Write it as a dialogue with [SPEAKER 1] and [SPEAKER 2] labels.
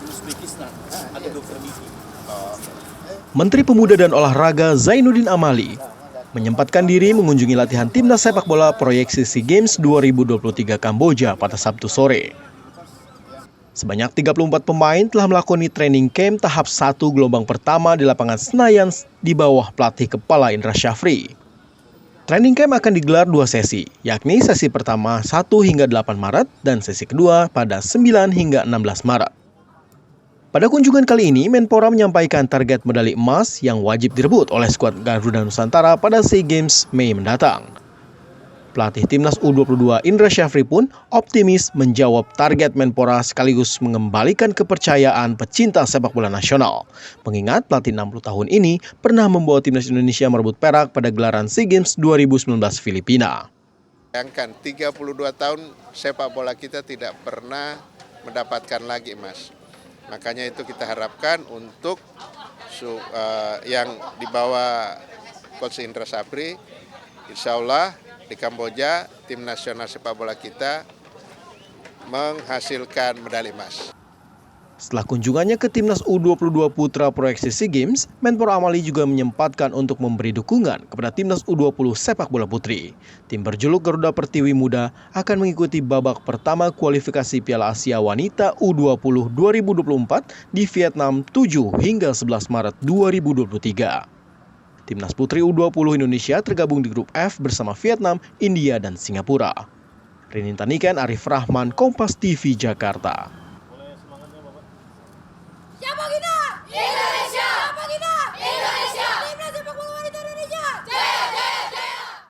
[SPEAKER 1] Uzbekistan ada Dr. Diki.
[SPEAKER 2] Menteri Pemuda dan Olahraga Zainuddin Amali menyempatkan diri mengunjungi latihan timnas sepak bola proyeksi SEA Games 2023 Kamboja pada Sabtu sore. Sebanyak 34 pemain telah melakoni training camp tahap 1 gelombang pertama di lapangan Senayan di bawah pelatih kepala Indra Syafri. Training camp akan digelar 2 sesi, yakni sesi pertama 1 hingga 8 Maret dan sesi kedua pada 9 hingga 16 Maret. Pada kunjungan kali ini, Menpora menyampaikan target medali emas yang wajib direbut oleh skuad Garuda Nusantara pada SEA Games Mei mendatang. Pelatih timnas U22 Indra Syafri pun optimis menjawab target Menpora sekaligus mengembalikan kepercayaan pecinta sepak bola nasional. Mengingat pelatih 60 tahun ini pernah membawa timnas Indonesia merebut perak pada gelaran SEA Games 2019 Filipina.
[SPEAKER 3] Bayangkan 32 tahun sepak bola kita tidak pernah mendapatkan lagi emas. Makanya itu kita harapkan untuk yang dibawa Coach Indra Syafri, insya Allah di Kamboja, tim nasional sepak bola kita menghasilkan medali emas.
[SPEAKER 2] Setelah kunjungannya ke timnas U22 Putra proyeksi SEA Games, Menpora Amali juga menyempatkan untuk memberi dukungan kepada timnas U20 sepak bola putri. Tim berjuluk Garuda Pertiwi Muda akan mengikuti babak pertama kualifikasi Piala Asia Wanita U20 2024 di Vietnam 7 hingga 11 Maret 2023. Timnas Putri U20 Indonesia tergabung di grup F bersama Vietnam, India, dan Singapura. Rinin Taniken, Arif Rahman, Kompas TV, Jakarta.